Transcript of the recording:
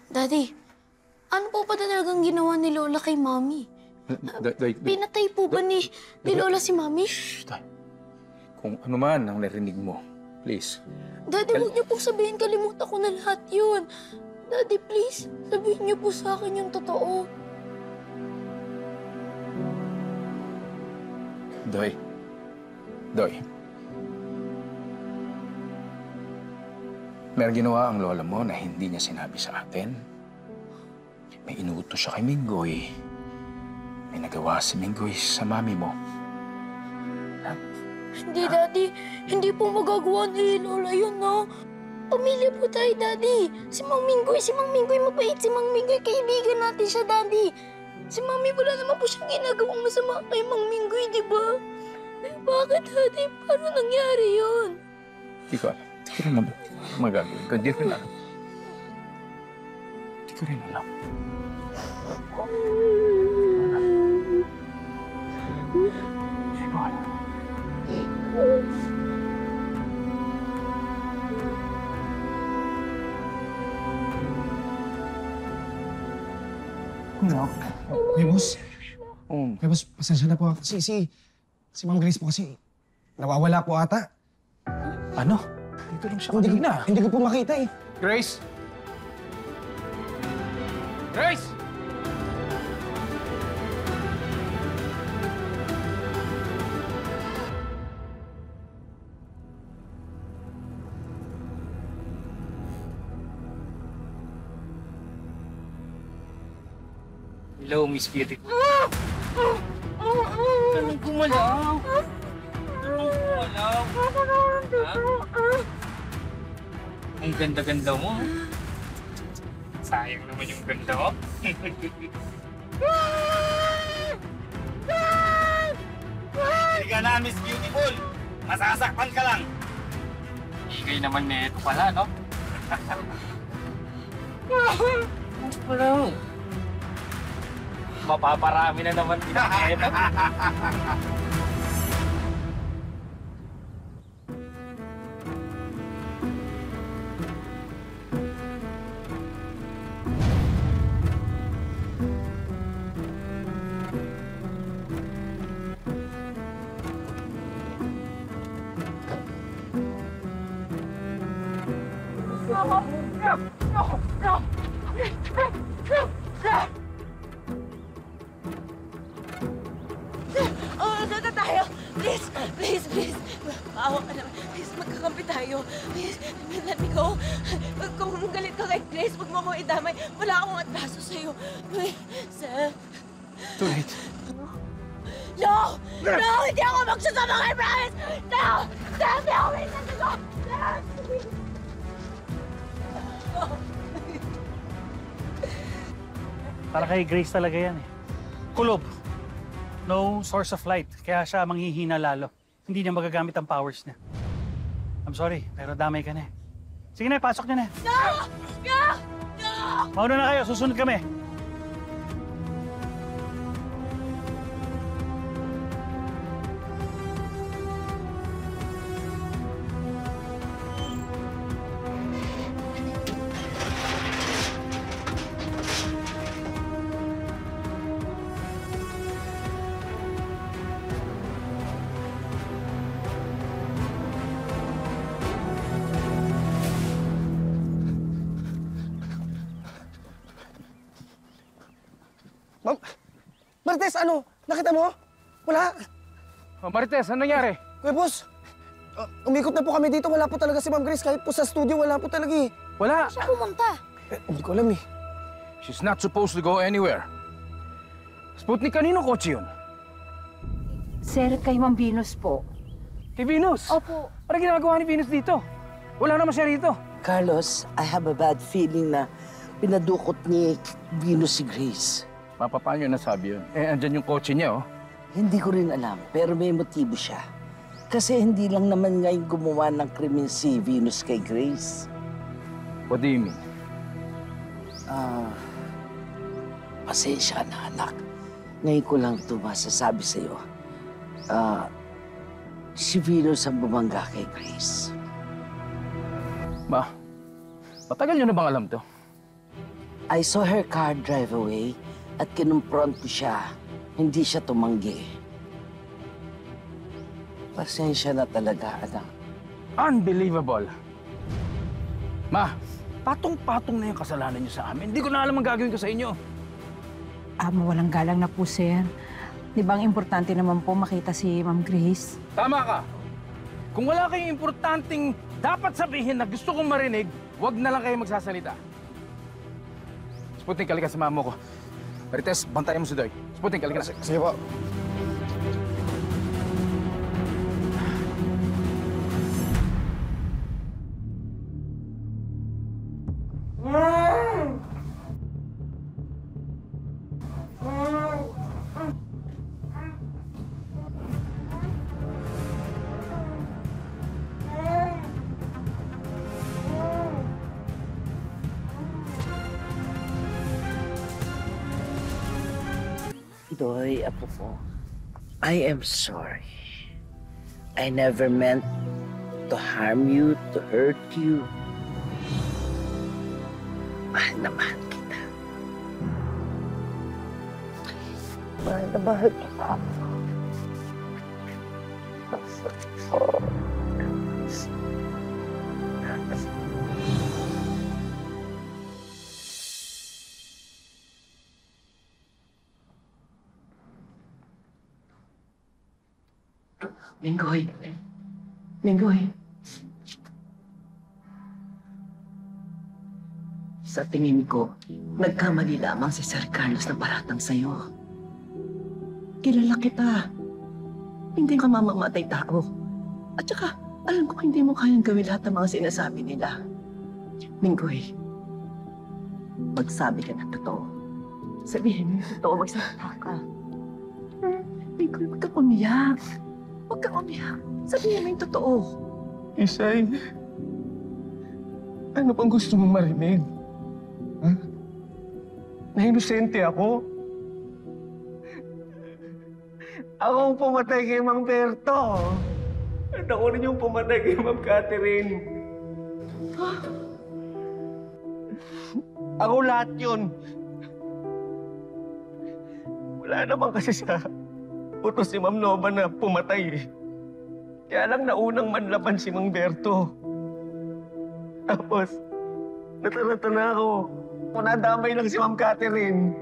Daddy, ano po ba talagang ginawa ni Lola kay Mami? Pinatay po ba ni Lola si Mami? Shh, Day. Kung ano man ang narinig mo, please. Daddy, huwag niyo po sabihin, kalimutan ko na lahat yun. Daddy, please, sabihin niyo po sa akin yung totoo. Doy. Doy. May ginawa ang lola mo na hindi niya sinabi sa atin. May inuutos siya kay Minggoy. May nagawa si Minggoy sa mami mo. Hindi, Daddy. Hindi po magagawa ni Lola yun, no? Pamilya po tayo, Daddy. Si Mang Minggoy mabait. Si Mang Minggoy, kaibigan natin siya, Daddy. Si Mami, wala naman po siyang ginagawang masama kay Mang Minggoy, di ba? Eh, bakit, Daddy? Paano nangyari yun? Hindi ko alam. Hindi ko rin alam. Magagawin ko. Hindi ko rin alam. Hindi ko rin alam. Hindi ko alam. May boss. May boss, pasensya na po. Si Ma'am Grace po kasi nawawala po ata. Ano? Dito lang siya kanina. Hindi ko po makita eh. Grace? Grace! Hello, Miss Beautiful. Anong gumalaw? Anong gumalaw? Ang ganda-ganda mo. Sayang naman yung ganda mo. Hindi ka na, Miss Beautiful. Masasaktan ka lang. Higay naman na ito pala, no? Wala. Mapaparami na naman din ito. Tayo! Please! Maawa ka naman. Please, magkakampi tayo. Please, let me go. Kung galit ka kay Grace, huwag mo akong idamay. Wala akong atraso sa'yo. Please. Too late. No! Hindi ako magsasama kay Bryce! No! Hindi ako may nagagawa! Para kay Grace talaga yan eh. Kulob. No source of light, kaya siya manghihina lalo. Hindi niya magagamit ang powers niya. I'm sorry, pero damay ka na eh. Sige na, pasok niyo na. No! Mauna na kayo, susunod kami. Ma'am, Marites, ano? Nakita mo? Wala. Oh, Marites, ano nangyari? Kuya boss, umikot na po kami dito. Wala po talaga si Ma'am Grace. Kahit po sa studio, wala po talaga eh. Wala. Siya pumunta. Hindi ko alam eh. She's not supposed to go anywhere. Sputnik, kanino kotse yun? Sir, kay Ma'am Venus po. Kay Venus? Opo. Ano ginagawa ni Venus dito? Wala naman siya rito. Carlos, I have a bad feeling na pinadukot ni Venus si Grace. Papa, paano yun nasabi yun? Eh, andyan yung kotse niya, oh. Hindi ko rin alam, pero may motibo siya. Kasi hindi lang naman ngayon gumawa ng krimen si Venus kay Grace. What do you mean? Pasensya na, anak. Ngayon ko lang ito masasabi sa'yo. Si Venus ang bumangga kay Grace. Ma, matagal niyo na bang alam to? I saw her car drive away at kinumpron ko siya. Hindi siya tumanggi. Pasensya na talaga, anak. Unbelievable. Ma, patong-patong na yung kasalanan niyo sa amin. Hindi ko na alam ang gagawin ko sa inyo. Walang galang na po, sir. Di ba ang importante naman po makita si Ma'am Grace? Tama ka. Kung wala kayong importanteng dapat sabihin na gusto kong marinig, huwag na lang kayo magsasalita. Sputnik, kalika sa mamo ko. Marites, bantayan mo si Doy. Sputnik, kalika na. Sige po. Doy, apo ko, I am sorry. I never meant to harm you, to hurt you. Mahal na mahal kita. Mahal na mahal kita. Minggoy. Minggoy. Sa tingin ko, nagkamali lamang si Sir Carlos na paratang sa'yo. Kilala kita. Hindi ka mamamatay tao. At saka, alam ko hindi mo kayang gawin lahat ng mga sinasabi nila. Minggoy, magsabi ka ng totoo. Sabihin mo yung totoo, magsalita ka. Minggoy, huwag kang umiyak. Huwag kang umiyak. Sabihin mo yung totoo. Isay, ano pang gusto mong marinig? Ha? Na inosente ako? Ako ang pumatay kay Mang Berto. At ako rin yung pumatay kay Ma'am Catherine. Ako lahat yun. Wala naman kasi sa utos si Ma'am Nova na pumatay eh. Kaya lang naunang manlaban si Mang Berto. Tapos, nataranta na ako. Nadamay lang si Ma'am Catherine.